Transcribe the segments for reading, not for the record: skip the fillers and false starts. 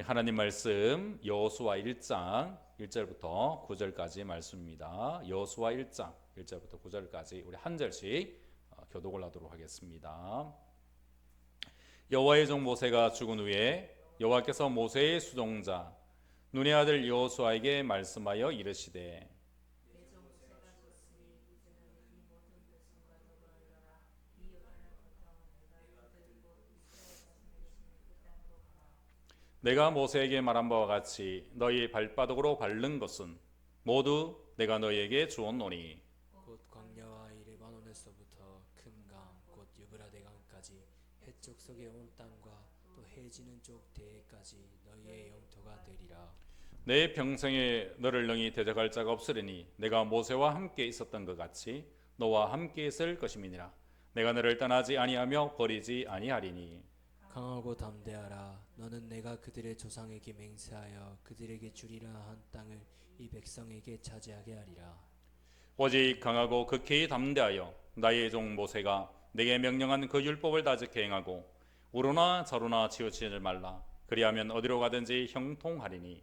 하나님 말씀 여호수아 1장 1절부터 9절까지 말씀입니다. 여호수아 1장 1절부터 9절까지 우리 한 절씩 교독을 하도록 하겠습니다. 여호와의 종 모세가 죽은 후에 여호와께서 모세의 수종자 눈의 아들 여호수아에게 말씀하여 이르시되 내가 모세에게 말한 바와 같이 너희 발바닥으로 밟는 것은 모두 내가 너희에게 주었노니 곧 광야와 이 레바논에서부터 큰 강 곧 유브라데 강까지 해쪽 속의 온 땅과 또 해지는 쪽 대해까지 너희의 영토가 되리라. 내 평생에 너를 능히 대적할 자가 없으리니 내가 모세와 함께 있었던 것 같이 너와 함께 있을 것임이니라. 내가 너를 떠나지 아니하며 버리지 아니하리니 강하고 담대하라. 너는 내가 그들의 조상에게 맹세하여 그들에게 주리라 한 땅을 이 백성에게 차지하게 하리라. 오직 강하고 극히 담대하여 나의 종 모세가 내게 명령한 그 율법을 다 지켜 행하고 우로나 저로나 치우치지 말라. 그리하면 어디로 가든지 형통하리니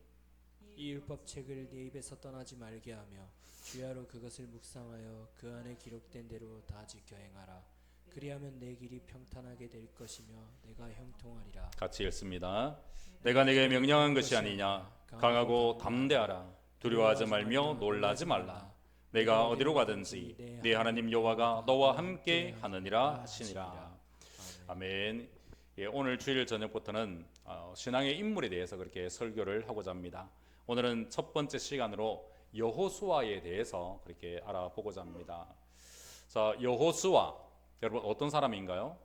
이 율법책을 네 입에서 떠나지 말게 하며 주야로 그것을 묵상하여 그 안에 기록된 대로 다 지켜 행하라. 그리하면 내 길이 평탄하게 될 것이며 내가 형통하리라. 같이 읽습니다. 내가 내게 명령한 것이 아니냐. 강하고 담대하라. 두려워하지 말며 놀라지 말라. 내가 어디로 가든지 네 하나님 여호와가 너와 함께 하느니라 하시니라. 아멘. 예, 오늘 주일 저녁부터는 신앙의 인물에 대해서 그렇게 설교를 하고자 합니다. 오늘은 첫 번째 시간으로 여호수아에 대해서 그렇게 알아보고자 합니다. 자, 여호수아 여러분 어떤 사람인가요?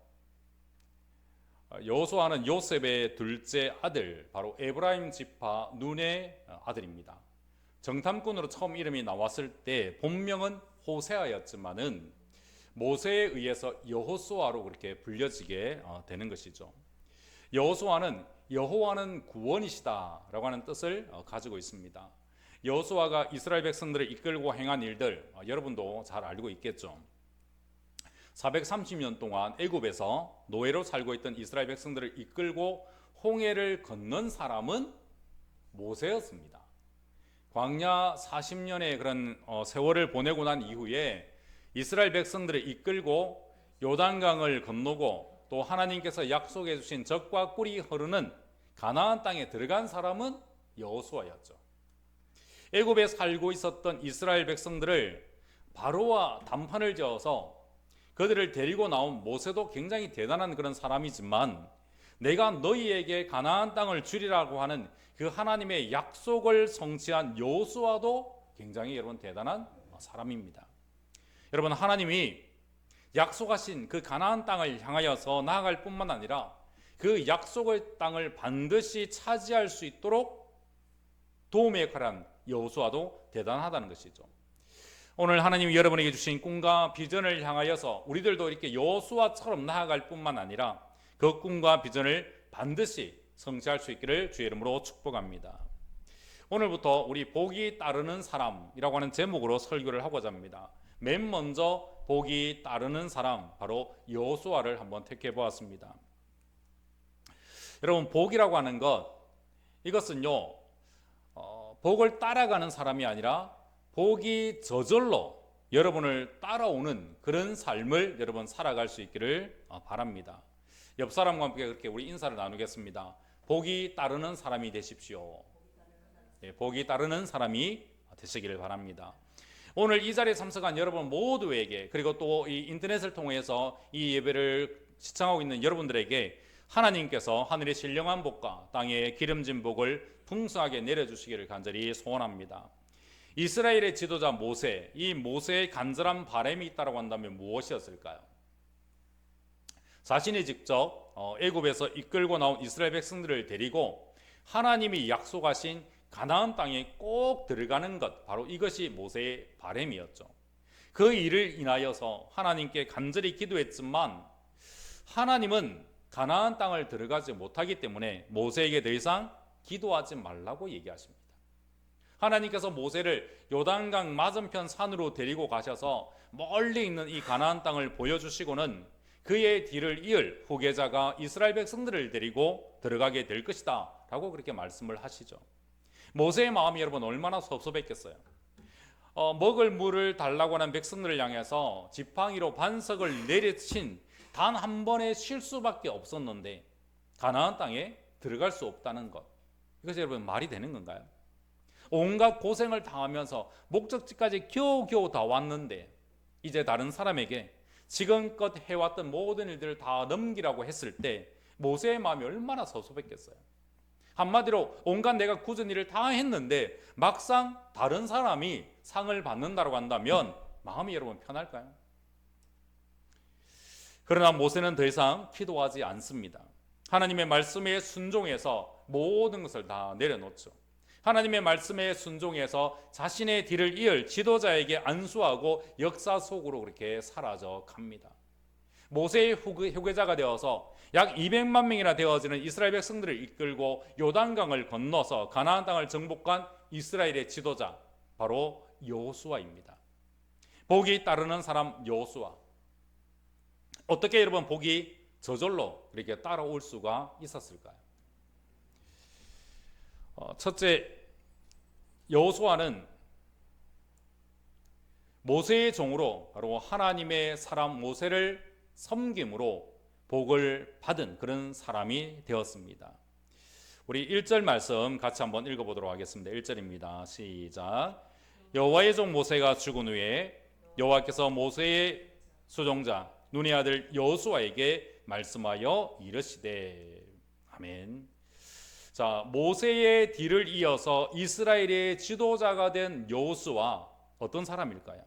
여호수아는 요셉의 둘째 아들, 바로 에브라임 지파 눈의 아들입니다. 정탐꾼으로 처음 이름이 나왔을 때 본명은 호세아였지만은 모세에 의해서 여호수아로 그렇게 불려지게 되는 것이죠. 여호수아는 여호와는 구원이시다라고 하는 뜻을 가지고 있습니다. 여호수아가 이스라엘 백성들을 이끌고 행한 일들 여러분도 잘 알고 있겠죠. 430년 동안 애굽에서 노예로 살고 있던 이스라엘 백성들을 이끌고 홍해를 건넌 사람은 모세였습니다. 광야 40년의 그런 세월을 보내고 난 이후에 이스라엘 백성들을 이끌고 요단강을 건너고 또 하나님께서 약속해 주신 젖과 꿀이 흐르는 가나안 땅에 들어간 사람은 여호수아였죠. 애굽에 살고 있었던 이스라엘 백성들을 바로와 담판을 지어서 그들을 데리고 나온 모세도 굉장히 대단한 그런 사람이지만 내가 너희에게 가나안 땅을 주리라고 하는 그 하나님의 약속을 성취한 여호수아도 굉장히 여러분 대단한 사람입니다. 여러분 하나님이 약속하신 그 가나안 땅을 향하여서 나아갈 뿐만 아니라 그 약속의 땅을 반드시 차지할 수 있도록 도움의 역할을 한 여호수아도 대단하다는 것이죠. 오늘 하나님이 여러분에게 주신 꿈과 비전을 향하여서 우리들도 이렇게 여호수아처럼 나아갈 뿐만 아니라 그 꿈과 비전을 반드시 성취할 수 있기를 주의 이름으로 축복합니다. 오늘부터 우리 복이 따르는 사람이라고 하는 제목으로 설교를 하고자 합니다. 맨 먼저 복이 따르는 사람, 바로 여호수아를 한번 택해 보았습니다. 여러분 복이라고 하는 것, 이것은요 복을 따라가는 사람이 아니라 복이 저절로 여러분을 따라오는 그런 삶을 여러분 살아갈 수 있기를 바랍니다. 옆 사람과 함께 그렇게 우리 인사를 나누겠습니다. 복이 따르는 사람이 되십시오. 예, 복이 따르는 사람이 되시기를 바랍니다. 오늘 이 자리에 참석한 여러분 모두에게, 그리고 또 이 인터넷을 통해서 이 예배를 시청하고 있는 여러분들에게 하나님께서 하늘의 신령한 복과 땅의 기름진 복을 풍성하게 내려주시기를 간절히 소원합니다. 이스라엘의 지도자 모세, 이 모세의 간절한 바람이 있다고 한다면 무엇이었을까요? 자신이 직접 애굽에서 이끌고 나온 이스라엘 백성들을 데리고 하나님이 약속하신 가나안 땅에 꼭 들어가는 것, 바로 이것이 모세의 바람이었죠. 그 일을 인하여서 하나님께 간절히 기도했지만 하나님은 가나안 땅을 들어가지 못하기 때문에 모세에게 더 이상 기도하지 말라고 얘기하십니다. 하나님께서 모세를 요단강 맞은편 산으로 데리고 가셔서 멀리 있는 이 가나안 땅을 보여주시고는 그의 뒤를 이을 후계자가 이스라엘 백성들을 데리고 들어가게 될 것이다 라고 그렇게 말씀을 하시죠. 모세의 마음이 여러분 얼마나 섭섭했겠어요. 먹을 물을 달라고 하는 백성들을 향해서 지팡이로 반석을 내리친 단 한 번의 실수밖에 없었는데 가나안 땅에 들어갈 수 없다는 것, 이것이 여러분 말이 되는 건가요? 온갖 고생을 당하면서 목적지까지 겨우겨우 다 왔는데 이제 다른 사람에게 지금껏 해왔던 모든 일들을 다 넘기라고 했을 때 모세의 마음이 얼마나 섭섭했겠어요. 한마디로 온갖 내가 굳은 일을 다 했는데 막상 다른 사람이 상을 받는다고 한다면 마음이 여러분 편할까요? 그러나 모세는 더 이상 기도하지 않습니다. 하나님의 말씀에 순종해서 모든 것을 다 내려놓죠. 하나님의 말씀에 순종해서 자신의 뒤를 이을 지도자에게 안수하고 역사 속으로 그렇게 사라져 갑니다. 모세의 후계자가 되어서 약 200만 명이나 되어지는 이스라엘 백성들을 이끌고 요단강을 건너서 가나안 땅을 정복한 이스라엘의 지도자, 바로 여호수아입니다. 복이 따르는 사람 여호수아. 어떻게 여러분 복이 저절로 이렇게 따라올 수가 있었을까요? 첫째, 여호수아는 모세의 종으로 바로 하나님의 사람 모세를 섬김으로 복을 받은 그런 사람이 되었습니다. 우리 1절 말씀 같이 한번 읽어보도록 하겠습니다. 1절입니다. 시작. 여호와의 종 모세가 죽은 후에 여호와께서 모세의 수종자 눈의 아들 여호수아에게 말씀하여 이르시되. 아멘. 자, 모세의 뒤를 이어서 이스라엘의 지도자가 된 여호수아, 어떤 사람일까요?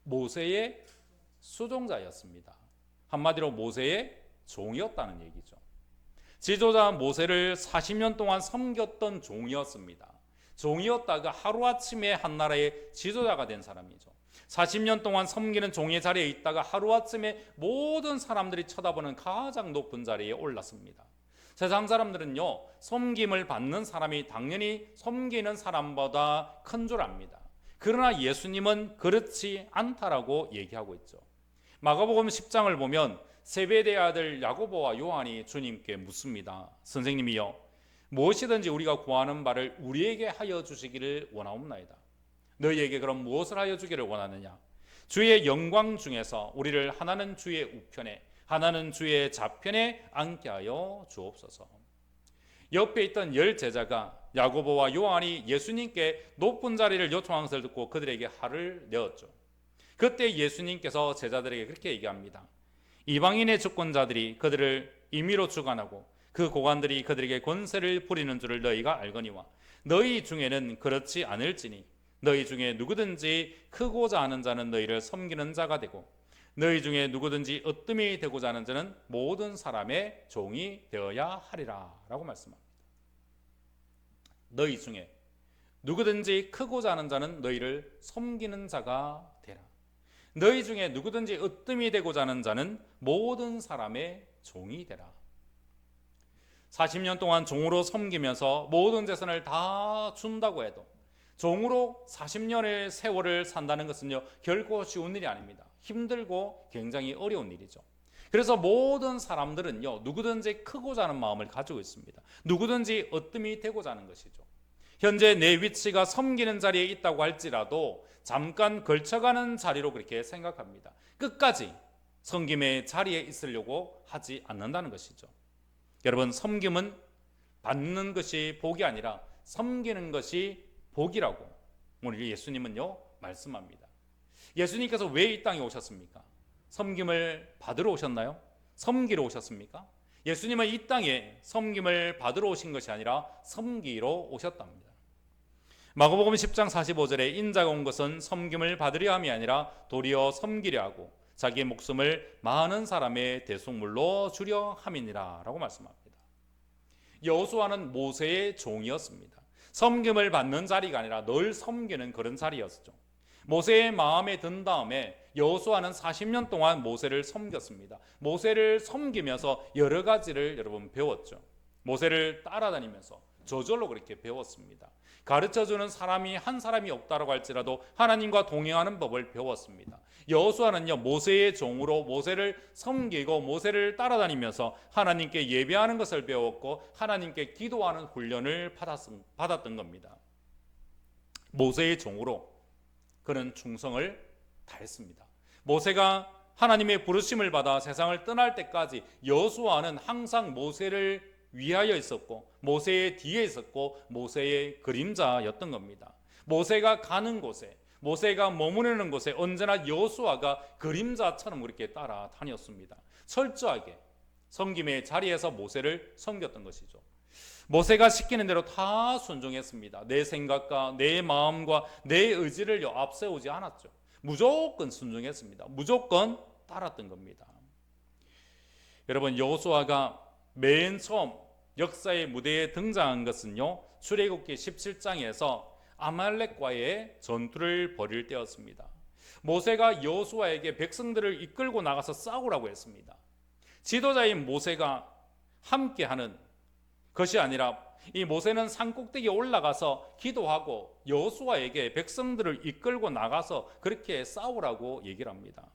모세의 수종자였습니다. 한마디로 모세의 종이었다는 얘기죠. 지도자 모세를 40년 동안 섬겼던 종이었습니다. 종이었다가 하루아침에 한 나라의 지도자가 된 사람이죠. 40년 동안 섬기는 종의 자리에 있다가 하루아침에 모든 사람들이 쳐다보는 가장 높은 자리에 올랐습니다. 세상 사람들은요, 섬김을 받는 사람이 당연히 섬기는 사람보다 큰 줄 압니다. 그러나 예수님은 그렇지 않다라고 얘기하고 있죠. 마가복음 10장을 보면 세베대의 아들 야고보와 요한이 주님께 묻습니다. 선생님이여, 무엇이든지 우리가 구하는 바를 우리에게 하여 주시기를 원하옵나이다. 너희에게 그럼 무엇을 하여 주기를 원하느냐? 주의 영광 중에서 우리를 하나는 주의 우편에 하나는 주의 좌편에 앉게 하여 주옵소서. 옆에 있던 10 제자가 야고보와 요한이 예수님께 높은 자리를 요청한 것을 듣고 그들에게 화를 내었죠. 그때 예수님께서 제자들에게 그렇게 얘기합니다. 이방인의 주권자들이 그들을 임의로 주관하고 그 고관들이 그들에게 권세를 부리는 줄을 너희가 알거니와 너희 중에는 그렇지 않을지니 너희 중에 누구든지 크고자 하는 자는 너희를 섬기는 자가 되고 너희 중에 누구든지 으뜸이 되고자 하는 자는 모든 사람의 종이 되어야 하리라 라고 말씀합니다. 너희 중에 누구든지 크고자 하는 자는 너희를 섬기는 자가 되라. 너희 중에 누구든지 으뜸이 되고자 하는 자는 모든 사람의 종이 되라. 40년 동안 종으로 섬기면서 모든 재산을 다 준다고 해도 종으로 40년의 세월을 산다는 것은요, 결코 쉬운 일이 아닙니다. 힘들고 굉장히 어려운 일이죠. 그래서 모든 사람들은요, 누구든지 크고자 하는 마음을 가지고 있습니다. 누구든지 으뜸이 되고자 하는 것이죠. 현재 내 위치가 섬기는 자리에 있다고 할지라도 잠깐 걸쳐가는 자리로 그렇게 생각합니다. 끝까지 섬김의 자리에 있으려고 하지 않는다는 것이죠. 여러분, 섬김은 받는 것이 복이 아니라 섬기는 것이 복이라고 오늘 예수님은요 말씀합니다. 예수님께서 왜 이 땅에 오셨습니까? 섬김을 받으러 오셨나요? 섬기러 오셨습니까? 예수님은 이 땅에 섬김을 받으러 오신 것이 아니라 섬기러 오셨답니다. 마가복음 10장 45절에 인자가 온 것은 섬김을 받으려 함이 아니라 도리어 섬기려 하고 자기의 목숨을 많은 사람의 대속물로 주려 함이니라 라고 말씀합니다. 여호수아는 모세의 종이었습니다. 섬김을 받는 자리가 아니라 늘 섬기는 그런 자리였죠. 모세의 마음에 든 다음에 여호수아는 40년 동안 모세를 섬겼습니다. 모세를 섬기면서 여러 가지를 여러분 배웠죠. 모세를 따라다니면서 저절로 그렇게 배웠습니다. 가르쳐주는 사람이 한 사람이 없다라고 할지라도 하나님과 동행하는 법을 배웠습니다. 여호수아는요, 모세의 종으로 모세를 섬기고 모세를 따라다니면서 하나님께 예배하는 것을 배웠고 하나님께 기도하는 훈련을 받았던 겁니다. 모세의 종으로 그는 충성을 다했습니다. 모세가 하나님의 부르심을 받아 세상을 떠날 때까지 여호수아는 항상 모세를 위하여 있었고 모세의 뒤에 있었고 모세의 그림자였던 겁니다. 모세가 가는 곳에, 모세가 머무르는 곳에 언제나 여호수아가 그림자처럼 그렇게 따라다녔습니다. 철저하게 섬김의 자리에서 모세를 섬겼던 것이죠. 모세가 시키는 대로 다 순종했습니다. 내 생각과 내 마음과 내 의지를 앞세우지 않았죠. 무조건 순종했습니다. 무조건 따랐던 겁니다. 여러분, 여호수아가 맨 처음 역사의 무대에 등장한 것은요, 출애굽기 17장에서 아말렉과의 전투를 벌일 때였습니다. 모세가 여호수아에게 백성들을 이끌고 나가서 싸우라고 했습니다. 지도자인 모세가 함께하는 것이 아니라 이 모세는 산꼭대기에 올라가서 기도하고 여호수아에게 백성들을 이끌고 나가서 그렇게 싸우라고 얘기를 합니다.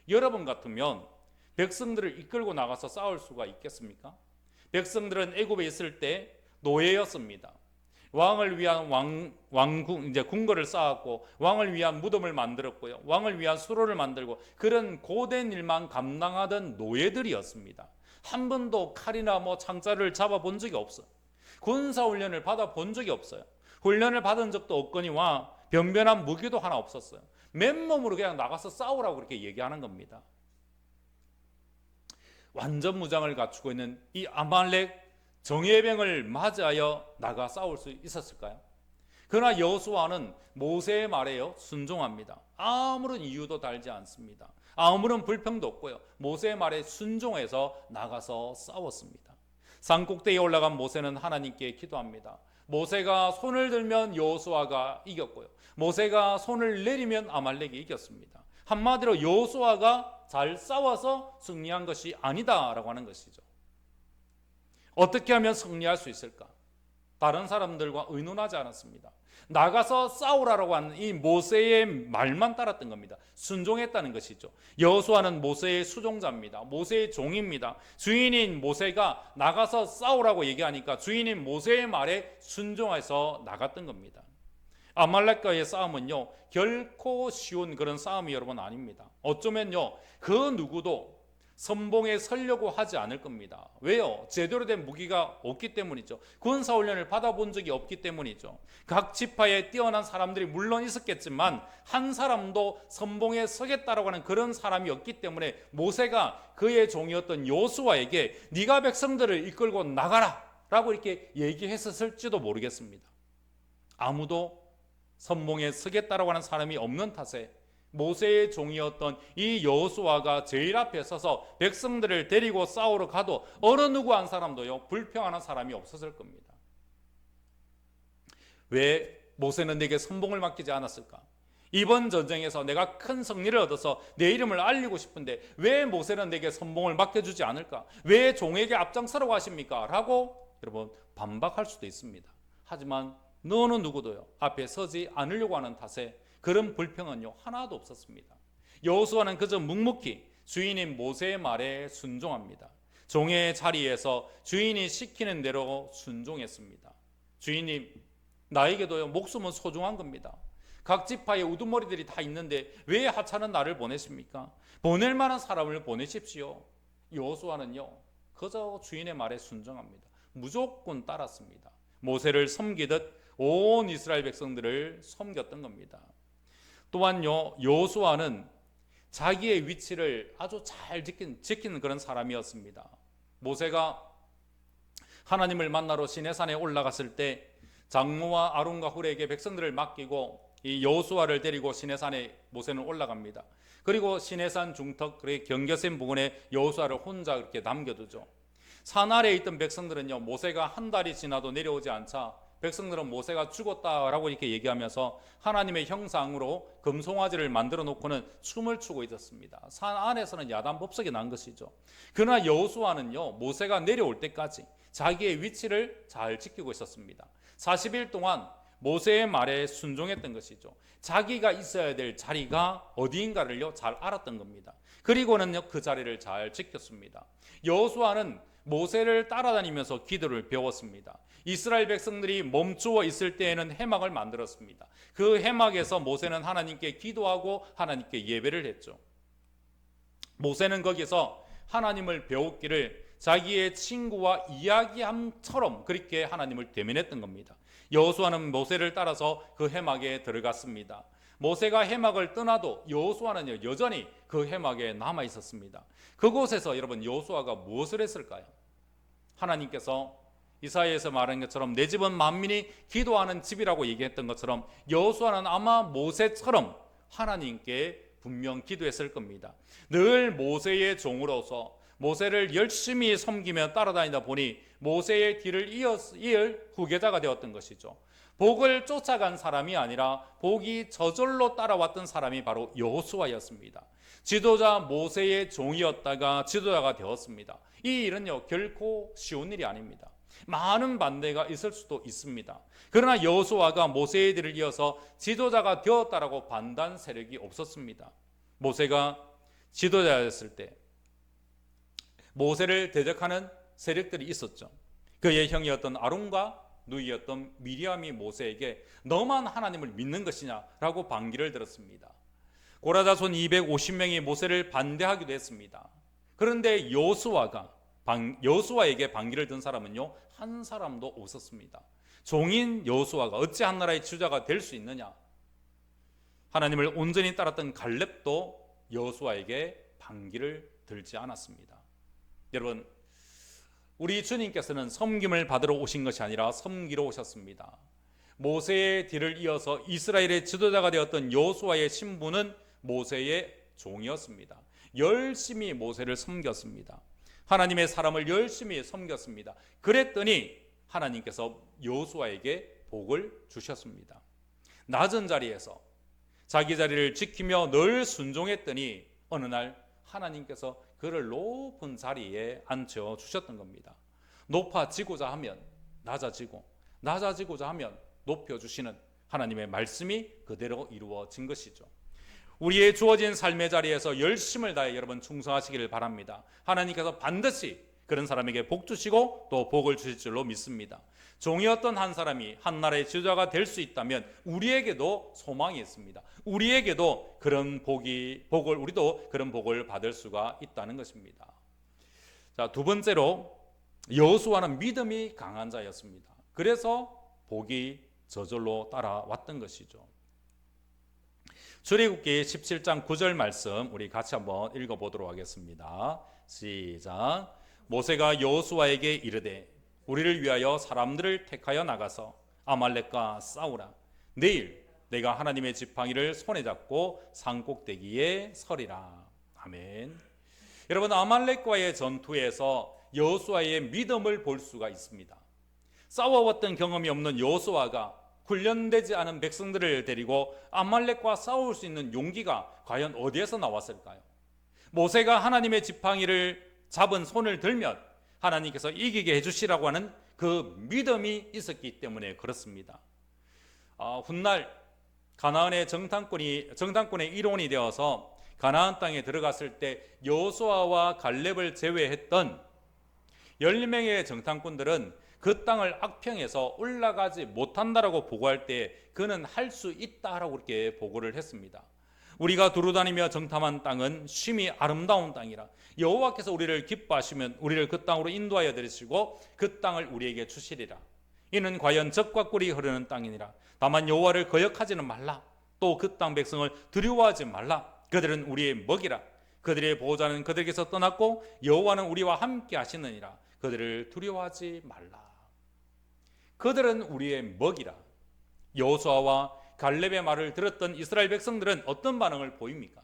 여러분 같으면 백성들을 이끌고 나가서 싸울 수가 있겠습니까? 백성들은 애굽에 있을 때 노예였습니다. 왕을 위한 궁궐을 쌓았고 왕을 위한 무덤을 만들었고요. 왕을 위한 수로를 만들고 그런 고된 일만 감당하던 노예들이었습니다. 한 번도 칼이나 창자를 잡아본 적이 없어요. 군사훈련을 받아본 적이 없어요. 훈련을 받은 적도 없거니와 변변한 무기도 하나 없었어요. 맨몸으로 그냥 나가서 싸우라고 그렇게 얘기하는 겁니다. 완전 무장을 갖추고 있는 이 아말렉 정예병을 맞이하여 나가 싸울 수 있었을까요? 그러나 여호수아는 모세의 말에요 순종합니다. 아무런 이유도 달지 않습니다. 아무런 불평도 없고요. 모세의 말에 순종해서 나가서 싸웠습니다. 산꼭대기에 올라간 모세는 하나님께 기도합니다. 모세가 손을 들면 여호수아가 이겼고요. 모세가 손을 내리면 아말렉이 이겼습니다. 한마디로 여호수아가 잘 싸워서 승리한 것이 아니다라고 하는 것이죠. 어떻게 하면 승리할 수 있을까? 다른 사람들과 의논하지 않았습니다. 나가서 싸우라고 하는 이 모세의 말만 따랐던 겁니다. 순종했다는 것이죠. 여호수아는 모세의 수종자입니다. 모세의 종입니다. 주인인 모세가 나가서 싸우라고 얘기하니까 주인인 모세의 말에 순종해서 나갔던 겁니다. 아말렉과의 싸움은요, 결코 쉬운 그런 싸움이 여러분 아닙니다. 어쩌면요, 그 누구도 선봉에 서려고 하지 않을 겁니다. 왜요? 제대로 된 무기가 없기 때문이죠. 군사훈련을 받아본 적이 없기 때문이죠. 각 지파에 뛰어난 사람들이 물론 있었겠지만 한 사람도 선봉에 서겠다라고 하는 그런 사람이 없기 때문에 모세가 그의 종이었던 여호수아에게 네가 백성들을 이끌고 나가라 라고 이렇게 얘기했었을지도 모르겠습니다. 아무도 선봉에 서겠다라고 하는 사람이 없는 탓에 모세의 종이었던 이 여호수아가 제일 앞에 서서 백성들을 데리고 싸우러 가도 어느 누구 한 사람도요 불평하는 사람이 없었을 겁니다. 왜 모세는 내게 선봉을 맡기지 않았을까? 이번 전쟁에서 내가 큰 승리를 얻어서 내 이름을 알리고 싶은데 왜 모세는 내게 선봉을 맡겨주지 않을까? 왜 종에게 앞장서라고 하십니까? 라고 여러분 반박할 수도 있습니다. 하지만 어느 누구도요 앞에 서지 않으려고 하는 탓에 그런 불평은요 하나도 없었습니다. 여호수아는 그저 묵묵히 주인인 모세의 말에 순종합니다. 종의 자리에서 주인이 시키는 대로 순종했습니다. 주인님, 나에게도요 목숨은 소중한 겁니다. 각 지파에 우두머리들이 다 있는데 왜 하찮은 나를 보내십니까? 보낼 만한 사람을 보내십시오. 여호수아는요 그저 주인의 말에 순종합니다. 무조건 따랐습니다. 모세를 섬기듯 온 이스라엘 백성들을 섬겼던 겁니다. 또한요 여호수아는 자기의 위치를 아주 잘 지키는 그런 사람이었습니다. 모세가 하나님을 만나러 시내산에 올라갔을 때 장모와 아론과 훌에게 백성들을 맡기고 이 여호수아를 데리고 시내산에 모세는 올라갑니다. 그리고 시내산 중턱 그의 경계선 부근에 여호수아를 혼자 그렇게 남겨두죠. 산 아래에 있던 백성들은요 모세가 한 달이 지나도 내려오지 않자 백성들은 모세가 죽었다라고 이렇게 얘기하면서 하나님의 형상으로 금송아지를 만들어 놓고는 춤을 추고 있었습니다. 산 안에서는 야단법석이 난 것이죠. 그러나 여호수아는요 모세가 내려올 때까지 자기의 위치를 잘 지키고 있었습니다. 40일 동안 모세의 말에 순종했던 것이죠. 자기가 있어야 될 자리가 어디인가를요 잘 알았던 겁니다. 그리고는요 그 자리를 잘 지켰습니다. 여호수아는 모세를 따라다니면서 기도를 배웠습니다. 이스라엘 백성들이 멈추어 있을 때에는 해막을 만들었습니다. 그 해막에서 모세는 하나님께 기도하고 하나님께 예배를 했죠. 모세는 거기서 하나님을 배웠기를 자기의 친구와 이야기함처럼 그렇게 하나님을 대면했던 겁니다. 여호수아는 모세를 따라서 그 해막에 들어갔습니다. 모세가 해막을 떠나도 여호수아는 여전히 그 해막에 남아 있었습니다. 그곳에서 여러분 여호수아가 무엇을 했을까요? 하나님께서 이사야에서 말한 것처럼 내 집은 만민이 기도하는 집이라고 얘기했던 것처럼 여호수아는 아마 모세처럼 하나님께 분명 기도했을 겁니다. 늘 모세의 종으로서 모세를 열심히 섬기며 따라다니다 보니 모세의 뒤를 이을 후계자가 되었던 것이죠. 복을 쫓아간 사람이 아니라 복이 저절로 따라왔던 사람이 바로 여호수아였습니다. 지도자 모세의 종이었다가 지도자가 되었습니다. 이 일은요 결코 쉬운 일이 아닙니다. 많은 반대가 있을 수도 있습니다. 그러나 여호수아가 모세의 뒤를 이어서 지도자가 되었다라고 반대한 세력이 없었습니다. 모세가 지도자였을 때 모세를 대적하는 세력들이 있었죠. 그의 형이었던 아론과 누이였던 미리암이 모세에게 너만 하나님을 믿는 것이냐라고 반기를 들었습니다. 고라 자손 250명이 모세를 반대하기도 했습니다. 그런데 여호수아에게 반기를 든 사람은요 한 사람도 없었습니다. 종인 여호수아가 어찌 한 나라의 지도자가 될 수 있느냐? 하나님을 온전히 따랐던 갈렙도 여호수아에게 반기를 들지 않았습니다. 여러분, 우리 주님께서는 섬김을 받으러 오신 것이 아니라 섬기러 오셨습니다. 모세의 뒤를 이어서 이스라엘의 지도자가 되었던 여호수아의 신분은 모세의 종이었습니다. 열심히 모세를 섬겼습니다. 하나님의 사람을 열심히 섬겼습니다. 그랬더니 하나님께서 여호수아에게 복을 주셨습니다. 낮은 자리에서 자기 자리를 지키며 늘 순종했더니 어느 날 하나님께서 그를 높은 자리에 앉혀 주셨던 겁니다. 높아지고자 하면 낮아지고 낮아지고자 하면 높여주시는 하나님의 말씀이 그대로 이루어진 것이죠. 우리의 주어진 삶의 자리에서 열심을 다해 여러분 충성하시기를 바랍니다. 하나님께서 반드시 그런 사람에게 복 주시고 또 복을 주실 줄로 믿습니다. 종이었던 한 사람이 한 나라의 지도자가 될 수 있다면 우리에게도 소망이 있습니다. 우리에게도 그런 우리도 그런 복을 받을 수가 있다는 것입니다. 자, 두 번째로 여호수아는 믿음이 강한 자였습니다. 그래서 복이 저절로 따라왔던 것이죠. 출애굽기 17장 9절 말씀 우리 같이 한번 읽어보도록 하겠습니다. 시작. 모세가 여호수아에게 이르되 우리를 위하여 사람들을 택하여 나가서 아말렉과 싸우라. 내일 내가 하나님의 지팡이를 손에 잡고 산꼭대기에 서리라. 아멘. 여러분, 아말렉과의 전투에서 여호수아의 믿음을 볼 수가 있습니다. 싸워왔던 경험이 없는 여호수아가 훈련되지 않은 백성들을 데리고 아말렉과 싸울 수 있는 용기가 과연 어디에서 나왔을까요? 모세가 하나님의 지팡이를 잡은 손을 들면 하나님께서 이기게 해주시라고 하는 그 믿음이 있었기 때문에 그렇습니다. 훗날 가나안의 정탐꾼의 일원이 되어서 가나안 땅에 들어갔을 때 여호수아와 갈렙을 제외했던 10명의 정탐꾼들은 그 땅을 악평해서 올라가지 못한다라고 보고할 때 그는 할 수 있다라고 그렇게 보고를 했습니다. 우리가 두루다니며 정탐한 땅은 쉼이 아름다운 땅이라 여호와께서 우리를 기뻐하시면 우리를 그 땅으로 인도하여 드리시고 그 땅을 우리에게 주시리라. 이는 과연 젖과 꿀이 흐르는 땅이니라. 다만 여호와를 거역하지는 말라. 또 그 땅 백성을 두려워하지 말라. 그들은 우리의 먹이라. 그들의 보호자는 그들에게서 떠났고 여호와는 우리와 함께 하시느니라. 그들을 두려워하지 말라. 그들은 우리의 먹이라. 여호수아와 갈렙의 말을 들었던 이스라엘 백성들은 어떤 반응을 보입니까?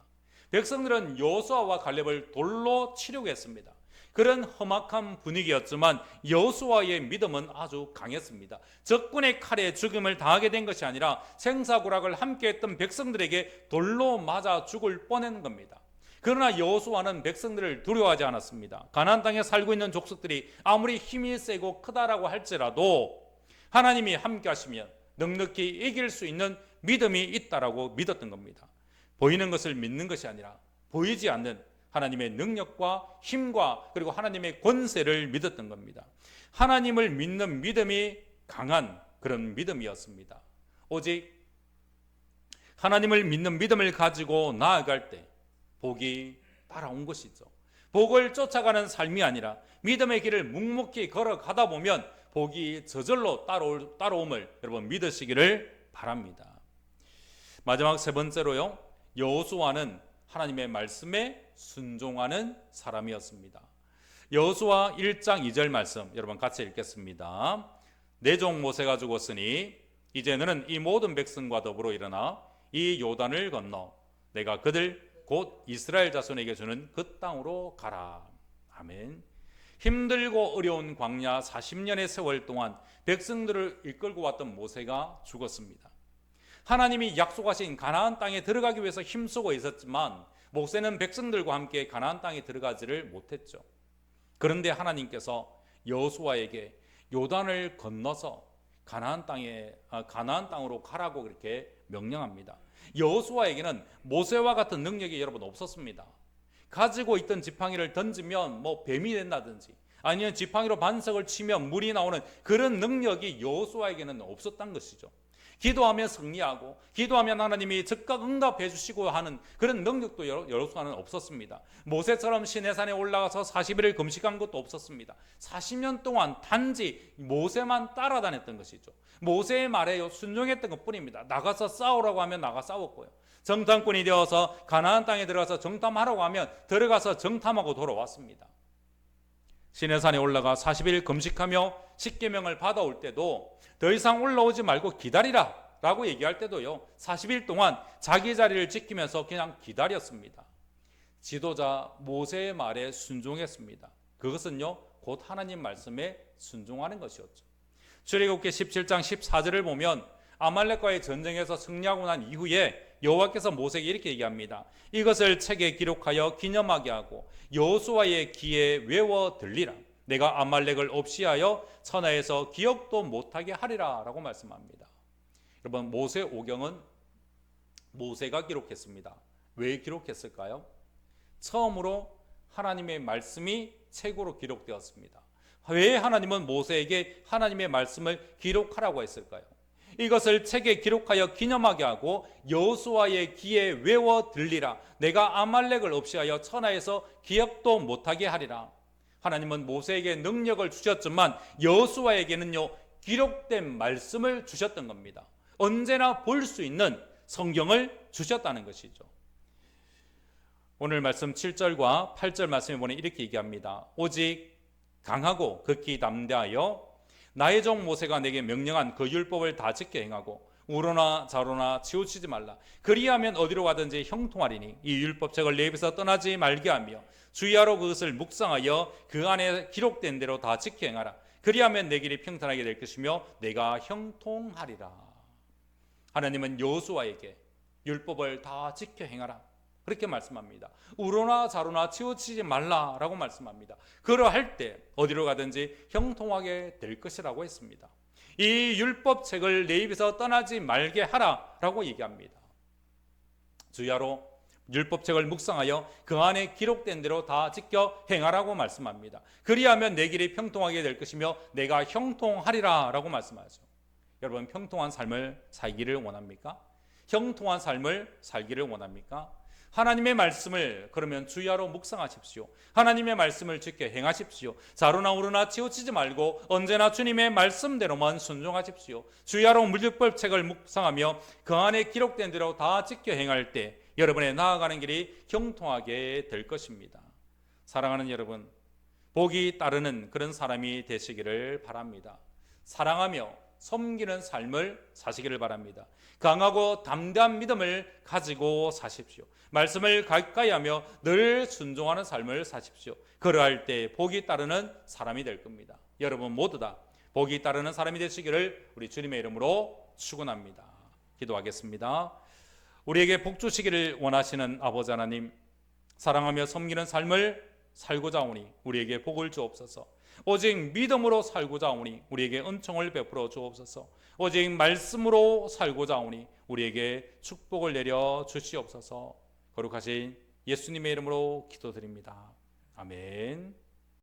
백성들은 여호수아와 갈렙을 돌로 치려고 했습니다. 그런 험악한 분위기였지만 여호수아의 믿음은 아주 강했습니다. 적군의 칼에 죽음을 당하게 된 것이 아니라 생사고락을 함께했던 백성들에게 돌로 맞아 죽을 뻔한 겁니다. 그러나 여호수아는 백성들을 두려워하지 않았습니다. 가나안 땅에 살고 있는 족속들이 아무리 힘이 세고 크다라고 할지라도 하나님이 함께 하시면 넉넉히 이길 수 있는 믿음이 있다라고 믿었던 겁니다. 보이는 것을 믿는 것이 아니라 보이지 않는 하나님의 능력과 힘과 그리고 하나님의 권세를 믿었던 겁니다. 하나님을 믿는 믿음이 강한 그런 믿음이었습니다. 오직 하나님을 믿는 믿음을 가지고 나아갈 때 복이 따라온 것이죠. 복을 쫓아가는 삶이 아니라 믿음의 길을 묵묵히 걸어가다 보면 복이 저절로 따라옴을 여러분 믿으시기를 바랍니다. 마지막 세 번째로요, 여호수아는 하나님의 말씀에 순종하는 사람이었습니다. 여호수아 1장 2절 말씀 여러분 같이 읽겠습니다. 내 종 모세가 죽었으니 이제 너는 이 모든 백성과 더불어 일어나 이 요단을 건너 내가 그들 곧 이스라엘 자손에게 주는 그 땅으로 가라. 아멘. 힘들고 어려운 광야 40년의 세월 동안 백성들을 이끌고 왔던 모세가 죽었습니다. 하나님이 약속하신 가나안 땅에 들어가기 위해서 힘쓰고 있었지만 모세는 백성들과 함께 가나안 땅에 들어가지를 못했죠. 그런데 하나님께서 여호수아에게 요단을 건너서 가나안 땅으로 가라고 그렇게 명령합니다. 여호수아에게는 모세와 같은 능력이 여러분 없었습니다. 가지고 있던 지팡이를 던지면 뱀이 된다든지 아니면 지팡이로 반석을 치면 물이 나오는 그런 능력이 여호수아에게는 없었던 것이죠. 기도하면 승리하고 기도하면 하나님이 즉각 응답해 주시고 하는 그런 능력도 여호수아는 없었습니다. 모세처럼 시내산에 올라가서 40일을 금식한 것도 없었습니다. 40년 동안 단지 모세만 따라다녔던 것이죠. 모세의 말에 순종했던 것뿐입니다. 나가서 싸우라고 하면 나가 싸웠고요. 정탐꾼이 되어서 가나안 땅에 들어가서 정탐하라고 하면 들어가서 정탐하고 돌아왔습니다. 시내산에 올라가 40일 금식하며 십계명을 받아올 때도 더 이상 올라오지 말고 기다리라 라고 얘기할 때도요 40일 동안 자기 자리를 지키면서 그냥 기다렸습니다. 지도자 모세의 말에 순종했습니다. 그것은요 곧 하나님 말씀에 순종하는 것이었죠. 출애굽기 17장 14절을 보면 아말렉과의 전쟁에서 승리하고 난 이후에 여호와께서 모세에게 이렇게 얘기합니다. 이것을 책에 기록하여 기념하게 하고 여호수아의 귀에 외워 들리라. 내가 아말렉을 없이하여 천하에서 기억도 못하게 하리라 라고 말씀합니다. 여러분 모세 오경은 모세가 기록했습니다. 왜 기록했을까요? 처음으로 하나님의 말씀이 책으로 기록되었습니다. 왜 하나님은 모세에게 하나님의 말씀을 기록하라고 했을까요? 이것을 책에 기록하여 기념하게 하고 여호수아의 귀에 외워 들리라. 내가 아말렉을 없이하여 천하에서 기억도 못하게 하리라. 하나님은 모세에게 능력을 주셨지만 여호수아에게는요 기록된 말씀을 주셨던 겁니다. 언제나 볼 수 있는 성경을 주셨다는 것이죠. 오늘 말씀 7절과 8절 말씀에 보면 이렇게 얘기합니다. 오직 강하고 극히 담대하여 나의 종 모세가 내게 명령한 그 율법을 다 지켜 행하고 우로나 좌로나 치우치지 말라. 그리하면 어디로 가든지 형통하리니 이 율법책을 내 입에서 떠나지 말게 하며 주의하러 그것을 묵상하여 그 안에 기록된 대로 다 지켜 행하라. 그리하면 내 길이 평탄하게 될 것이며 내가 형통하리라. 하나님은 여호수아에게 율법을 다 지켜 행하라 그렇게 말씀합니다. 우로나 좌로나 치우치지 말라라고 말씀합니다. 그러할 때 어디로 가든지 형통하게 될 것이라고 했습니다. 이 율법책을 내 입에서 떠나지 말게 하라라고 얘기합니다. 주야로 율법책을 묵상하여 그 안에 기록된 대로 다 지켜 행하라고 말씀합니다. 그리하면 내 길이 평통하게 될 것이며 내가 형통하리라 라고 말씀하죠. 여러분 평통한 삶을 살기를 원합니까? 형통한 삶을 살기를 원합니까? 하나님의 말씀을 그러면 주야로 묵상하십시오. 하나님의 말씀을 지켜 행하십시오. 좌로나 우로나 치우치지 말고 언제나 주님의 말씀대로만 순종하십시오. 주야로 율법책을 묵상하며 그 안에 기록된 대로 다 지켜 행할 때 여러분의 나아가는 길이 형통하게 될 것입니다. 사랑하는 여러분, 복이 따르는 그런 사람이 되시기를 바랍니다. 사랑하며 섬기는 삶을 사시기를 바랍니다. 강하고 담대한 믿음을 가지고 사십시오. 말씀을 가까이 하며 늘 순종하는 삶을 사십시오. 그러할 때 복이 따르는 사람이 될 겁니다. 여러분 모두 다 복이 따르는 사람이 되시기를 우리 주님의 이름으로 축원합니다. 기도하겠습니다. 우리에게 복 주시기를 원하시는 아버지 하나님, 사랑하며 섬기는 삶을 살고자 하오니 우리에게 복을 주옵소서. 오직 믿음으로 살고자 하오니 우리에게 은총을 베풀어 주옵소서. 오직 말씀으로 살고자 하오니 우리에게 축복을 내려 주시옵소서. 거룩하신 예수님의 이름으로 기도드립니다. 아멘.